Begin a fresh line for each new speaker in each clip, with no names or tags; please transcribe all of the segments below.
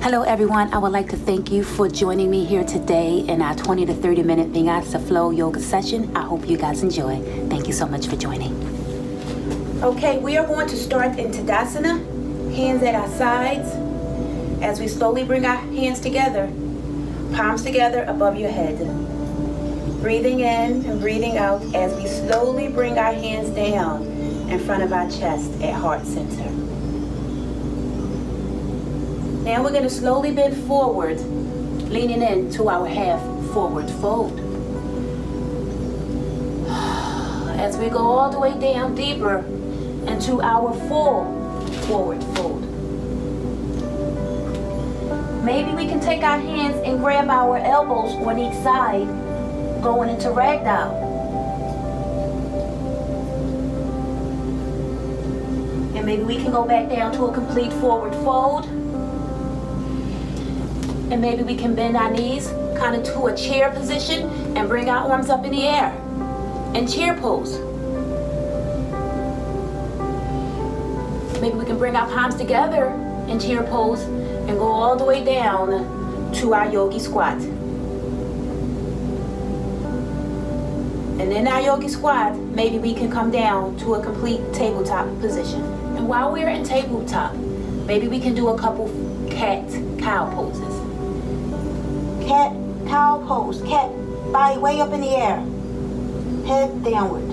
Hello everyone, I would like to thank you for joining me here today in our 20 to 30 minute Vinyasa flow yoga session. I hope you guys enjoy. Thank you so much for joining. Okay, we are going to start in Tadasana, hands at our sides. As we slowly bring our hands together, palms together above your head. Breathing in and breathing out as we slowly bring our hands down in front of our chest at heart center. Now we're going to slowly bend forward, leaning into our half forward fold. As we go all the way down deeper into our full forward fold. Maybe we can take our hands and grab our elbows on each side, going into ragdoll. And maybe we can go back down to a complete forward fold. And maybe we can bend our knees kind of to a chair position and bring our arms up in the air in chair pose. Maybe we can bring our palms together in chair pose and go all the way down to our yogi squat. And in our yogi squat, maybe we can come down to a complete tabletop position. And while we're in tabletop, maybe we can do a couple cat-cow poses. Cat, cow pose. Cat, body way up in the air. Head downward.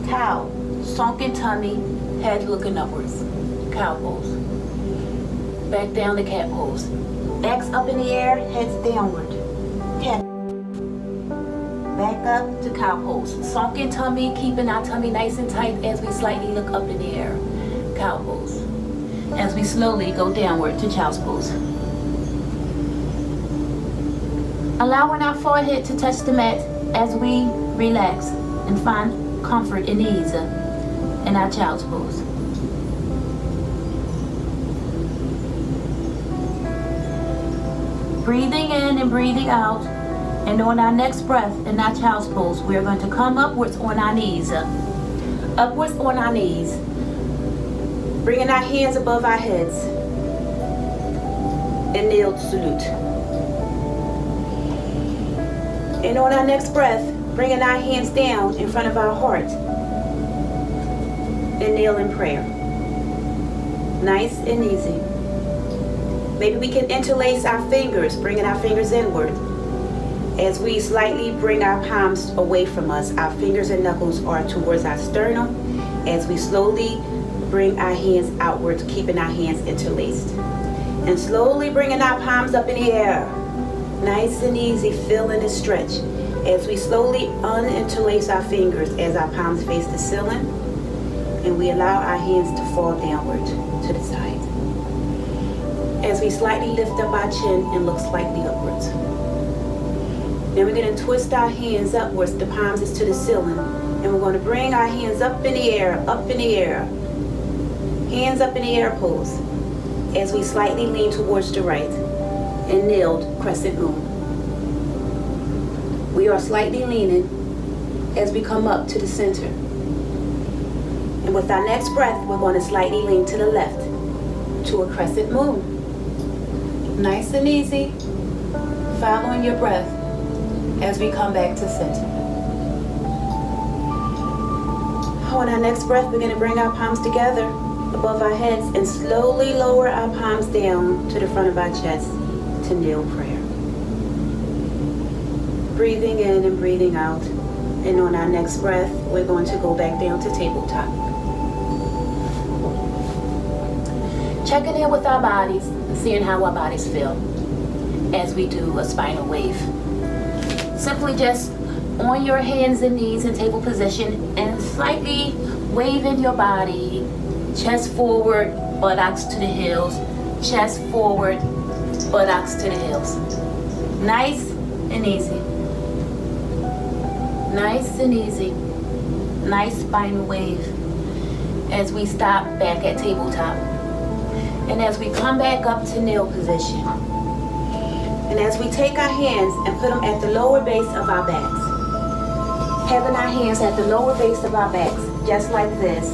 Cow, sunken tummy, head looking upwards. Cow pose. Back down to cat pose. Backs up in the air, heads downward. Cat. Back up to cow pose. Sunken tummy, keeping our tummy nice and tight as we slightly look up in the air. Cow pose. As we slowly go downward to child's pose. Allowing our forehead to touch the mat as we relax and find comfort and ease in our child's pose. Breathing in and breathing out, and on our next breath in our child's pose, we're going to come upwards on our knees. Upwards on our knees. Bringing our hands above our heads. And kneel salute. And on our next breath, bringing our hands down in front of our heart and kneel in prayer. Nice and easy. Maybe we can interlace our fingers, bringing our fingers inward. As we slightly bring our palms away from us, our fingers and knuckles are towards our sternum. As we slowly bring our hands outwards, keeping our hands interlaced. And slowly bringing our palms up in the air. Nice and easy, feeling the stretch. As we slowly uninterlace our fingers as our palms face the ceiling, and we allow our hands to fall downward to the side. As we slightly lift up our chin and look slightly upwards. Then we're going to twist our hands upwards, the palms is to the ceiling, and we're going to bring our hands up in the air, up in the air. Hands up in the air pose. As we slightly lean towards the right. And kneeled crescent moon. We are slightly leaning as we come up to the center. And with our next breath, we're going to slightly lean to the left to a crescent moon. Nice and easy, following your breath as we come back to center. On our next breath, we're going to bring our palms together above our heads and slowly lower our palms down to the front of our chest. To kneel prayer. Breathing in and breathing out. And on our next breath, we're going to go back down to tabletop. Checking in with our bodies, seeing how our bodies feel as we do a spinal wave. Simply just on your hands and knees in table position and slightly waving your body. Chest forward, buttocks to the heels. Chest forward, buttocks to the heels. Nice and easy. Nice and easy. Nice spinal wave. As we stop back at tabletop. And as we come back up to kneel position. And as we take our hands and put them at the lower base of our backs. Having our hands at the lower base of our backs, just like this.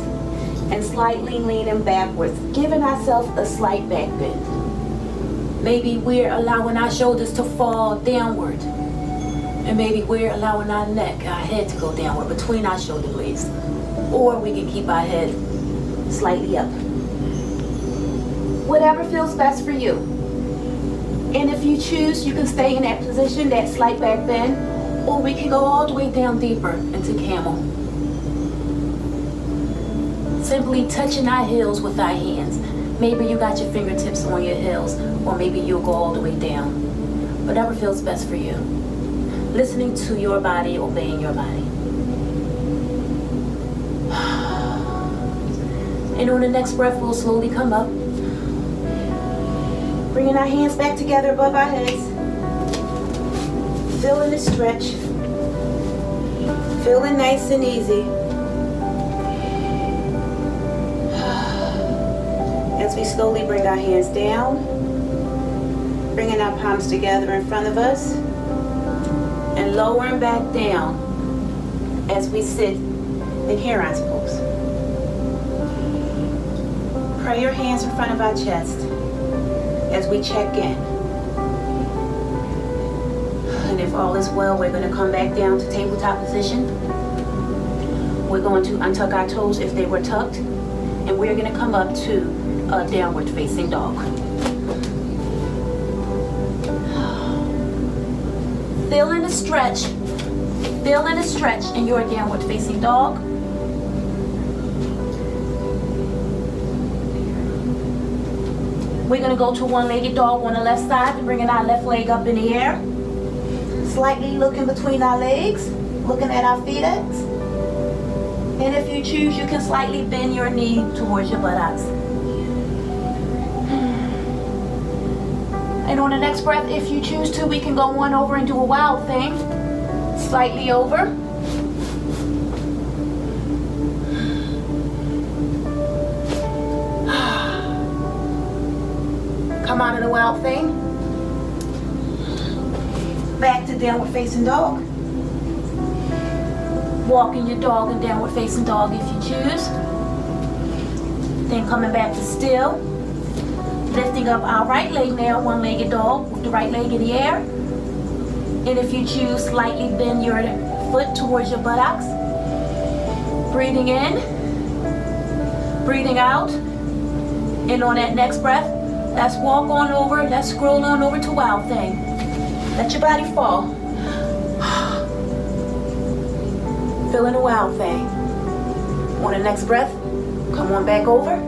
And slightly leaning backwards, giving ourselves a slight back bend.
Maybe we're allowing our shoulders to fall downward. And maybe we're allowing our neck, our head to go downward between our shoulder blades. Or we can keep our head slightly up. Whatever feels best for you. And if you choose, you can stay in that position, that slight back bend, or we can go all the way down deeper into camel. Simply touching our heels with our hands. Maybe you got your fingertips on your heels, or maybe you'll go all the way down. Whatever feels best for you. Listening to your body, obeying your body. And on the next breath, we'll slowly come up. Bringing our hands back together above our heads. Feeling the stretch. Feeling nice and easy. As we slowly bring our hands down, bringing our palms together in front of us, and lowering back down as we sit in Heron's pose. Pray your hands in front of our chest as we check in. And if all is well, we're going to come back down to tabletop position. We're going to untuck our toes if they were tucked, and we're going to come up to a downward facing dog. Feeling the stretch. Feeling the stretch in your downward facing dog. We're going to go to one-legged dog on the left side and bringing our left leg up in the air. Slightly looking between our legs, looking at our feet. And if you choose, you can slightly bend your knee towards your buttocks. And on the next breath, if you choose to, we can go on over and do a wild thing. Slightly over. Come out of the wild thing. Back to downward facing dog. Walking your dog in downward facing dog if you choose. Then coming back to still. Lifting up our right leg now, one-legged dog, with the right leg in the air. And if you choose, slightly bend your foot towards your buttocks. Breathing in, breathing out. And on that next breath, let's walk on over, let's scroll on over to wild thing. Let your body fall. Feeling the wild thing. On the next breath, come on back over.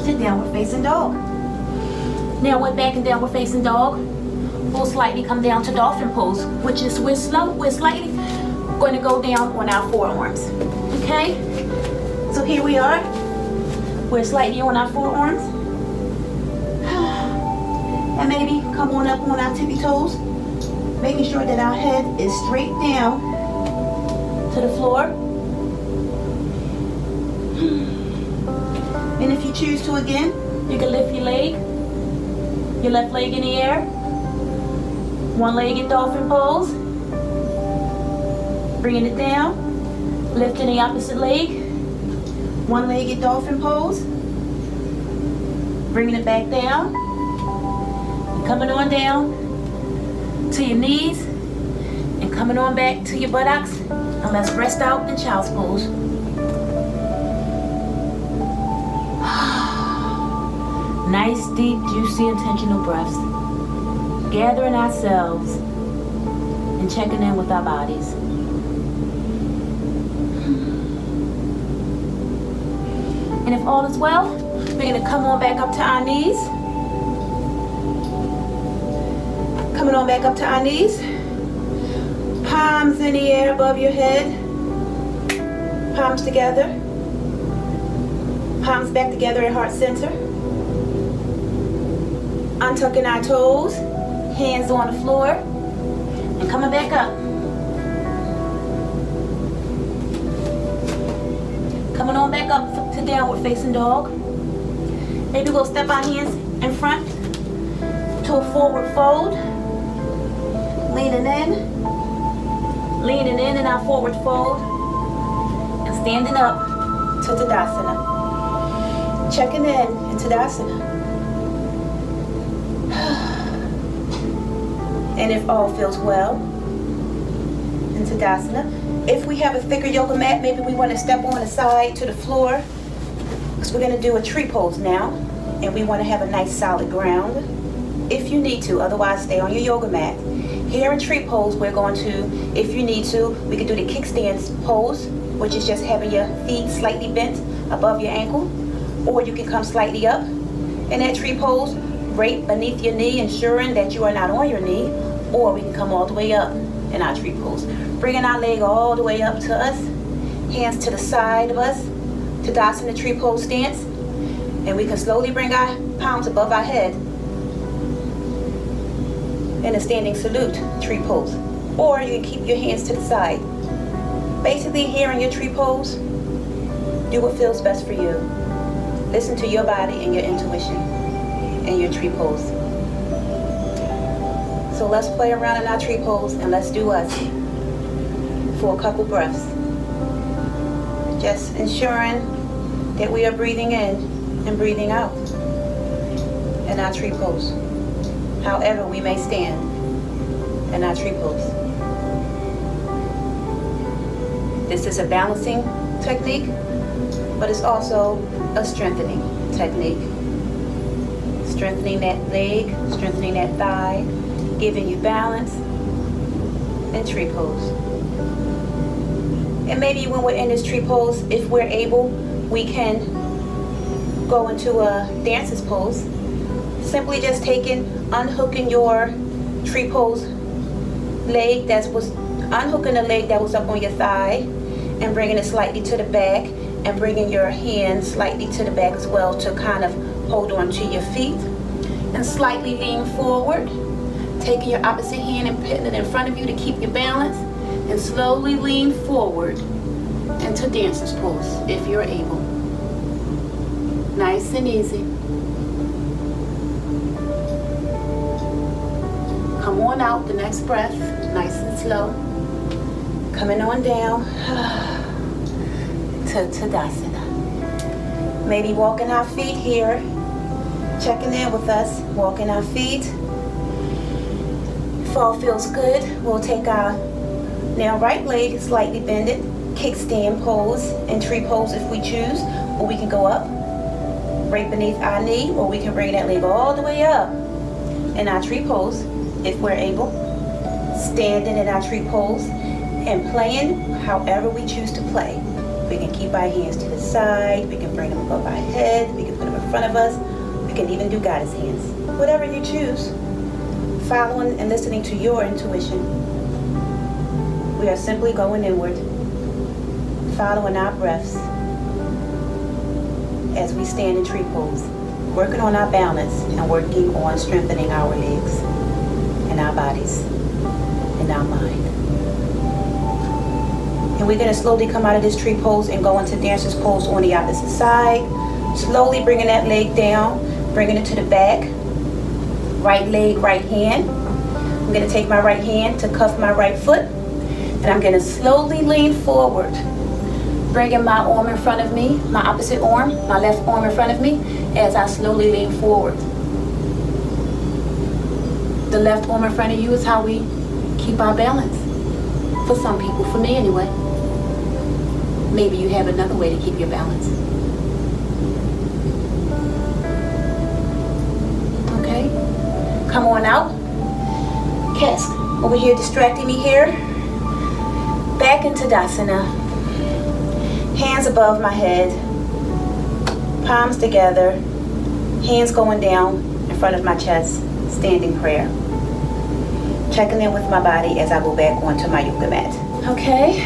To downward facing dog. Now we're back in downward facing dog. We'll slightly come down to dolphin pose, which is we're slightly going to go down on our forearms. Okay? So here we are. We're slightly on our forearms. And maybe come on up on our tippy toes, making sure that our head is straight down to the floor. And if you choose to again, you can lift your left leg in the air. One-legged dolphin pose. Bringing it down, lifting the opposite leg. One-legged dolphin pose. Bringing it back down. Coming on down to your knees and coming on back to your buttocks. And let's rest out in child's pose. Nice, deep, juicy, intentional breaths. Gathering ourselves and checking in with our bodies. And if all is well, we're going to come on back up to our knees. Coming on back up to our knees. Palms in the air above your head. Palms together. Palms back together at heart center. Untucking our toes. Hands on the floor. And coming back up. Coming on back up to downward facing dog. Maybe we'll step our hands in front to a forward fold. Leaning in our forward fold. And standing up to Tadasana. Checking in Tadasana.
And if all feels well, into Tadasana. If we have a thicker yoga mat, maybe we want to step on the side to the floor, because we're going to do a tree pose now, and we want to have a nice solid ground. If you need to, otherwise stay on your yoga mat. Here in tree pose, we're going to, if you need to, we can do the kickstand pose, which is just having your feet slightly bent above your ankle, or you can come slightly up in that tree pose, right beneath your knee, ensuring that you are not on your knee, or we can come all the way up in our tree pose. Bringing our leg all the way up to us, hands to the side of us, Tadasana tree pose stance, and we can slowly bring our palms above our head in a standing salute tree pose, or you can keep your hands to the side. Basically, here in your tree pose, do what feels best for you. Listen to your body and your intuition in your tree pose. So let's play around in our tree pose, and let's do us for a couple breaths. Just ensuring that we are breathing in and breathing out in our tree pose. However we may stand in our tree pose. This is a balancing technique, but it's also a strengthening technique. Strengthening that leg, strengthening that thigh, giving you balance in tree pose. And maybe when we're in this tree pose, if we're able, we can go into a dancer's pose. Simply just unhooking your tree pose leg unhooking the leg that was up on your thigh and bringing it slightly to the back, and bringing your hands slightly to the back as well to kind of hold on to your feet, and slightly lean forward, taking your opposite hand and putting it in front of you to keep your balance, and slowly lean forward into dancer's pose if you're able. Nice and easy. Come on out, the next breath, nice and slow. Coming on down to Tadasana. Maybe walking our feet here, checking in with us, walking our feet. If all feels good, we'll take our now right leg slightly bended, kickstand pose and tree pose if we choose, or we can go up right beneath our knee, or we can bring that leg all the way up in our tree pose if we're able, standing in our tree pose and playing however we choose to play. We can keep our hands to the side, we can bring them above our head, we can put them in front of us, we can even do goddess hands. Whatever you choose, following and listening to your intuition. We are simply going inward, following our breaths as we stand in tree pose, working on our balance and working on strengthening our legs and our bodies and our mind. And we're going to slowly come out of this tree pose and go into dancer's pose on the opposite side. Slowly bringing that leg down, bringing it to the back. Right leg, right hand. I'm going to take my right hand to cuff my right foot. And I'm going to slowly lean forward, bringing my arm in front of me, my opposite arm, my left arm in front of me, as I slowly lean forward. The left arm in front of you is how we keep our balance. For some people, for me anyway. Maybe you have another way to keep your balance. Okay? Come on out. Cask over here distracting me here. Back into Tadasana. Hands above my head. Palms together. Hands going down in front of my chest. Standing prayer. Checking in with my body as I go back onto my yoga mat. Okay,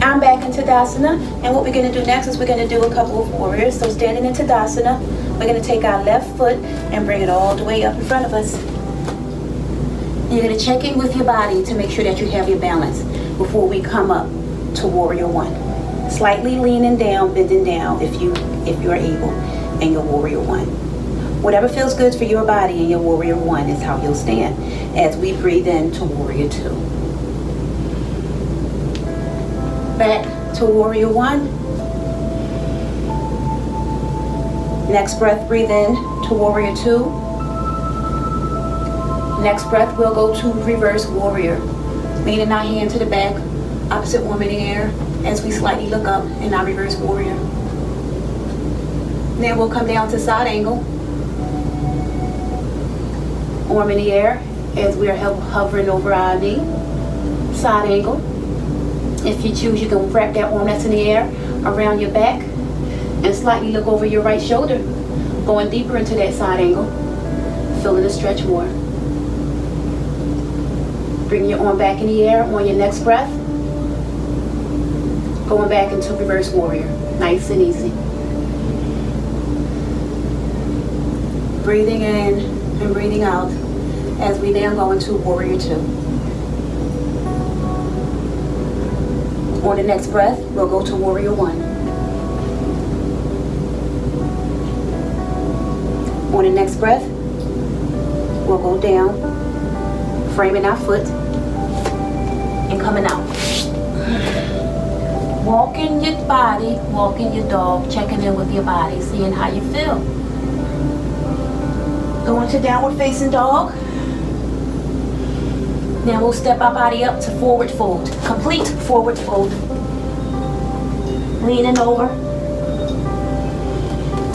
I'm back in Tadasana, and what we're going to do next is we're going to do a couple of warriors. So standing in Tadasana, we're going to take our left foot and bring it all the way up in front of us. You're going to check in with your body to make sure that you have your balance before we come up to warrior one. Slightly leaning down, bending down if you're able in your warrior one. Whatever feels good for your body in your warrior one is how you'll stand as we breathe in to warrior two. Back to warrior one. Next breath, breathe in to warrior two. Next breath, we'll go to reverse warrior. Leaning our hand to the back, opposite arm in the air, as we slightly look up in our reverse warrior. Then we'll come down to side angle. Arm in the air, as we are hovering over our knee. Side angle. If you choose, you can wrap that arm that's in the air around your back and slightly look over your right shoulder, going deeper into that side angle, feeling the stretch more. Bring your arm back in the air on your next breath, going back into reverse warrior, nice and easy. Breathing in and breathing out as we now go into warrior 2. On the next breath, we'll go to warrior 1. On the next breath, we'll go down, framing our foot, and coming out. Walking your body, walking your dog, checking in with your body, seeing how you feel. Going to downward facing dog. Now we'll step our body up to forward fold, complete forward fold. Leaning over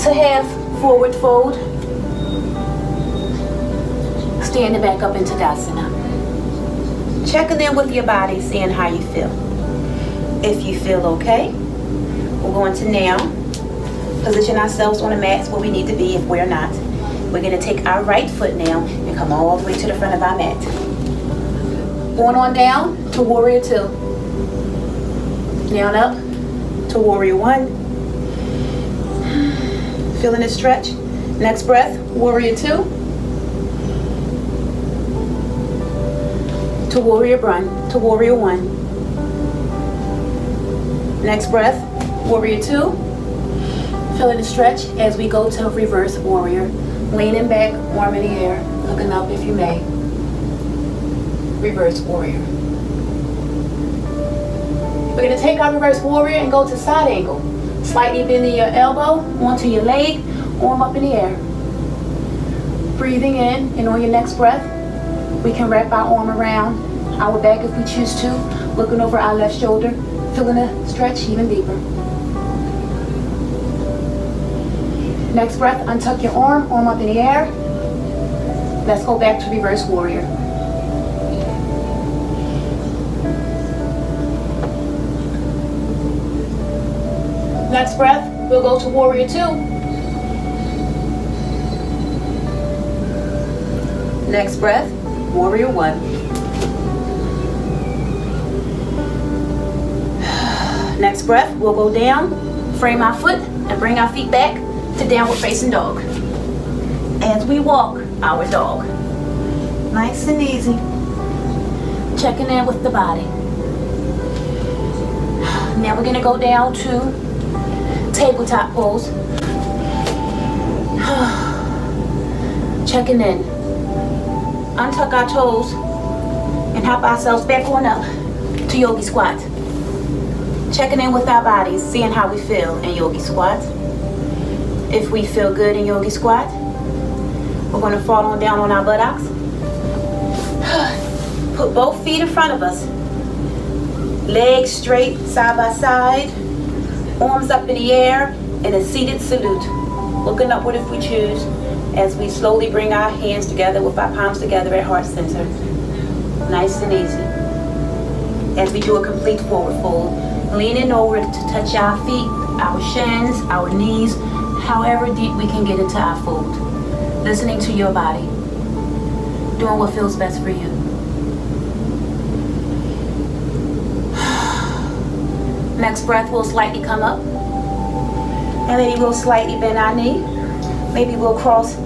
to half forward fold. Standing back up into Tadasana. Checking in with your body, seeing how you feel. If you feel okay, we're going to now position ourselves on the mats where we need to be if we're not. We're going to take our right foot now and come all the way to the front of our mat. Going on down to warrior 2. Down up to warrior 1. Feeling the stretch. Next breath, warrior 2. To warrior 1, to warrior 1. Next breath, warrior 2. Feeling the stretch as we go to reverse warrior. Leaning back, arm in the air, looking up if you may. Reverse warrior. We're going to take our reverse warrior and go to side angle. Slightly bending your elbow onto your leg, arm up in the air. Breathing in, and on your next breath, we can wrap our arm around our back if we choose to, looking over our left shoulder, feeling the stretch even deeper. Next breath, untuck your arm up in the air. Let's go back to reverse warrior. Next breath, we'll go to warrior 2. Next breath, warrior 1. Next breath, we'll go down, frame our foot, and bring our feet back to downward facing dog. As we walk our dog. Nice and easy. Checking in with the body. Now we're going to go down to tabletop pose. Checking in. Untuck our toes and hop ourselves back on up to yogi squat. Checking in with our bodies, seeing how we feel in yogi squat. If we feel good in yogi squat, we're going to fall on down on our buttocks. Put both feet in front of us. Legs straight, side by side. Arms up in the air in a seated salute. Looking upward if we choose, as we slowly bring our hands together with our palms together at heart center. Nice and easy. As we do a complete forward fold, leaning over to touch our feet, our shins, our knees, however deep we can get into our fold. Listening to your body. Doing what feels best for you. Next breath, we'll slightly come up. And maybe we'll slightly bend our knee. Maybe we'll cross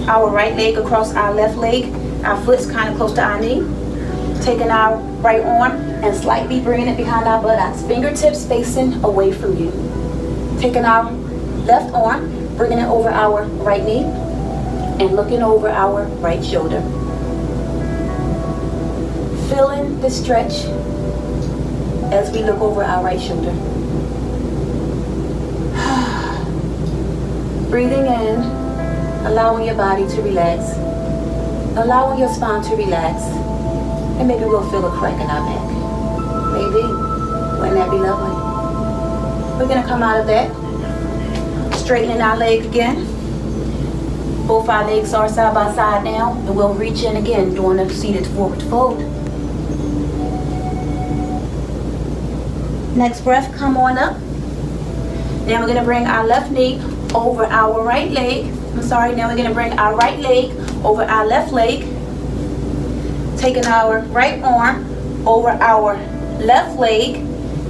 our right leg across our left leg. Our foot's kind of close to our knee. Taking our right arm and slightly bringing it behind our buttocks. Fingertips facing away from you. Taking our left arm, bringing it over our right knee, and looking over our right shoulder. Feeling the stretch as we look over our right shoulder. Breathing in, allowing your body to relax. allowing your spine to relax, and maybe we'll feel a crack in our back. Maybe. Wouldn't that be lovely? We're gonna come out of that, straightening our leg again. Both our legs are side by side now, and we'll reach in again, doing a seated forward fold. Next breath, come on up. Now we're gonna bring our left knee over our right leg. Now we're gonna bring our right leg over our left leg. Taking our right arm over our left leg.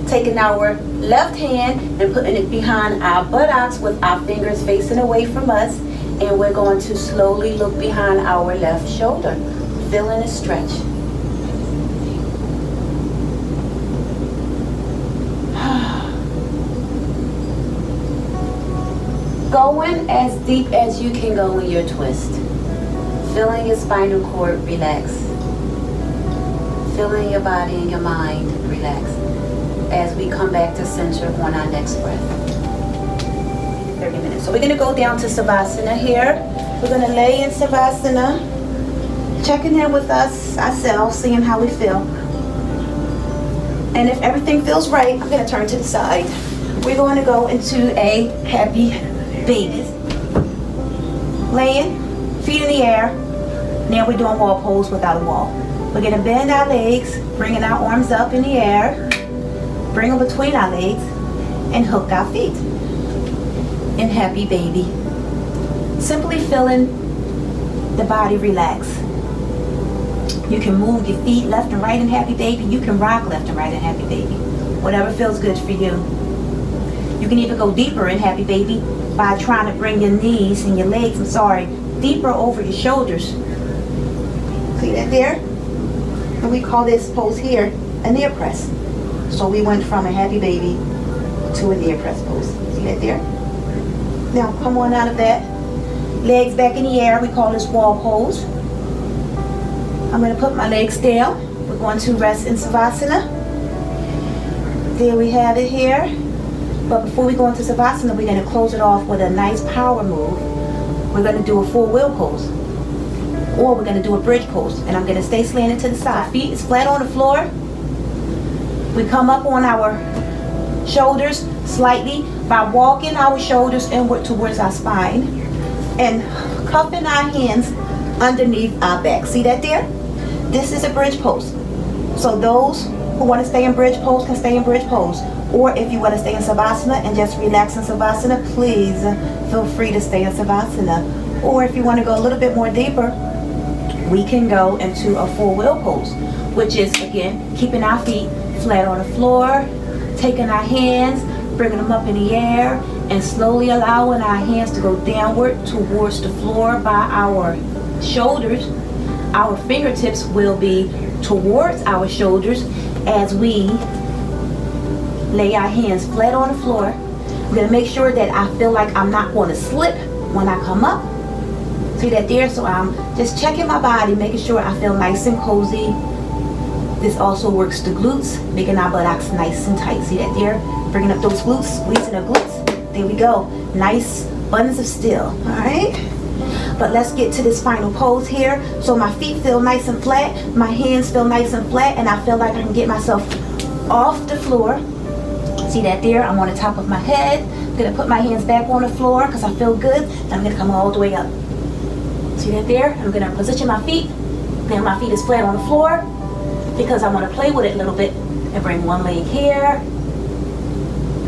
Taking our left hand and putting it behind our buttocks with our fingers facing away from us. And we're going to slowly look behind our left shoulder, feeling a stretch. Going as deep as you can go in your twist. Feeling your spinal cord relax. Feeling your body and your mind relax as we come back to center on our next breath. 30 minutes. So we're going to go down to Savasana here. We're going to lay in Savasana, checking in with ourselves, seeing how we feel. And if everything feels right, I'm going to turn to the side. We're going to go into a happy baby. Laying, feet in the air. Now we're doing wall pose without a wall. We're going to bend our legs, bringing our arms up in the air. Bring them between our legs and hook our feet. In happy baby. Simply feeling the body relax. You can move your feet left and right in happy baby. You can rock left and right in happy baby. Whatever feels good for you. You can even go deeper in happy baby by trying to bring your knees and your legs, deeper over your shoulders. See that there? And we call this pose here a near press. So we went from a happy baby to a near press pose. See that there? Now come on out of that. Legs back in the air. We call this wall pose. I'm going to put my legs down. We're going to rest in Savasana. There we have it here. But before we go into Savasana, we're going to close it off with a nice power move. We're going to do a full wheel pose. Or we're going to do a bridge pose. And I'm going to stay slanted to the side. Feet is flat on the floor. We come up on our shoulders slightly by walking our shoulders inward towards our spine and cupping our hands underneath our back. See that there? This is a bridge pose. So those who want to stay in bridge pose can stay in bridge pose. Or if you want to stay in Savasana and just relax in Savasana, please feel free to stay in Savasana. Or if you want to go a little bit more deeper, we can go into a full wheel pose, which is, again, keeping our feet flat on the floor, taking our hands, bringing them up in the air, and slowly allowing our hands to go downward towards the floor by our shoulders. Our fingertips will be towards our shoulders as we lay our hands flat on the floor. I'm going to make sure that I feel like I'm not going to slip when I come up. See that there? So I'm just checking my body, making sure I feel nice and cozy. This also works the glutes, making our buttocks nice and tight. See that there? Bringing up those glutes, squeezing the glutes. There we go. Nice buttons of steel. All right? But let's get to this final pose here. So my feet feel nice and flat. My hands feel nice and flat. And I feel like I can get myself off the floor. See that there? I'm on the top of my head. I'm going to put my hands back on the floor because I feel good. And I'm going to come all the way up. See that there? I'm going to position my feet. Then my feet is flat on the floor because I want to play with it a little bit. And bring one leg here.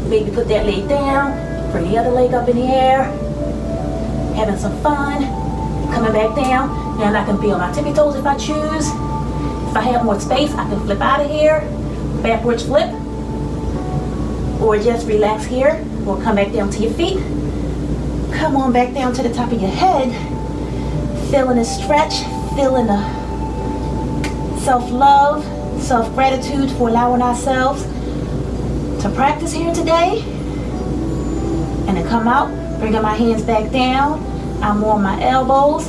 Maybe put that leg down. Bring the other leg up in the air. Having some fun. Coming back down. Now I can be on my tippy toes if I choose. If I have more space, I can flip out of here. Backwards flip. Or just relax here. Or come back down to your feet. Come on back down to the top of your head. Feeling a stretch. Feeling a self-love. Self-gratitude for allowing ourselves to practice here today. And then come out. Bringing my hands back down. I'm on my elbows.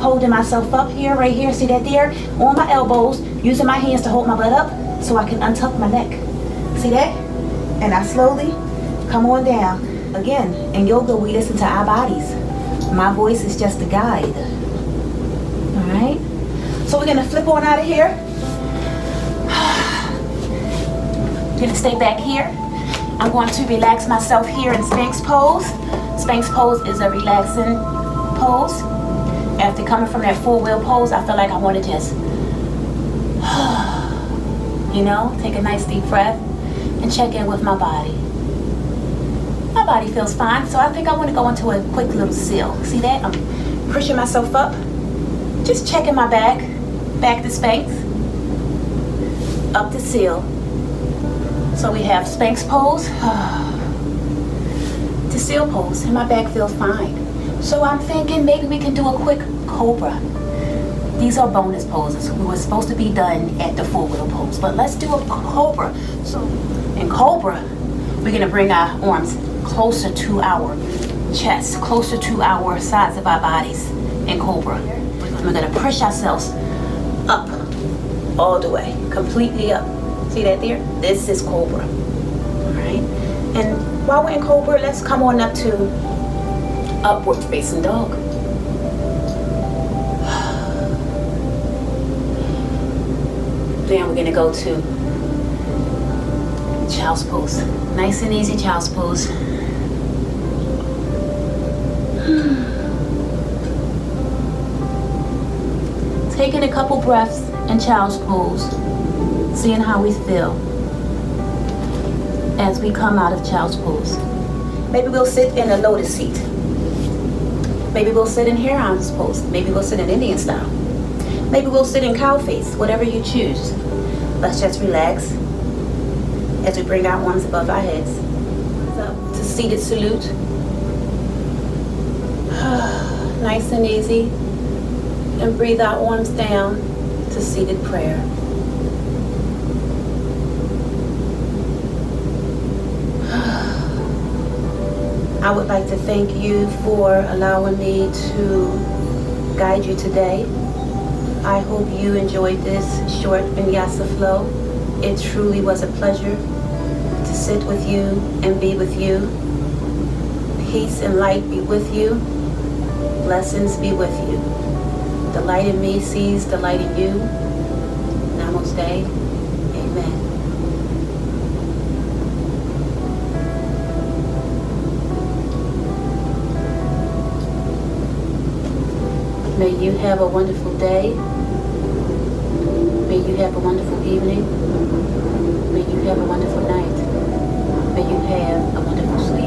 Holding myself up here, right here. See that there? On my elbows. Using my hands to hold my butt up so I can untuck my neck. See that? And I slowly come on down. Again, in yoga, we listen to our bodies. My voice is just a guide.
Alright. So we're gonna flip on out of here. Gonna stay back here. I'm going to relax myself here in Sphinx pose. Sphinx pose is a relaxing pose. After coming from that full wheel pose, I feel like I want to just, take a nice deep breath and check in with my body. My body feels fine, so I think I want to go into a quick little seal. See that? I'm pushing myself up, just checking my back to Sphinx, up to seal. So we have Sphinx pose to seal pose, and my back feels fine. So I'm thinking maybe we can do a quick cobra. These are bonus poses. We were supposed to be done at the full wheel pose, but let's do a cobra. So in cobra, we're gonna bring our arms closer to our chest, closer to our sides of our bodies in cobra. We're gonna push ourselves up all the way, completely up. See that there? This is cobra. All right. And while we're in cobra, let's come on up to upward facing dog. Then we're gonna go to child's pose. Nice and easy child's pose. Taking a couple breaths in child's pose, seeing how we feel as we come out of child's pose. Maybe we'll sit in a lotus seat. Maybe we'll sit in hare arms pose. Maybe we'll sit in Indian style. Maybe we'll sit in cow face, whatever you choose. Let's just relax as we bring our arms above our heads. Up to seated salute. Nice and easy. And breathe our arms down to seated prayer. I would like to thank you for allowing me to guide you today. I hope you enjoyed this short Vinyasa flow. It truly was a pleasure to sit with you and be with you. Peace and light be with you. Blessings be with you. The light in me sees the light in you. Namaste. Amen. May you have a wonderful day. May you have a wonderful evening. May you have a wonderful night. May you have a wonderful sleep.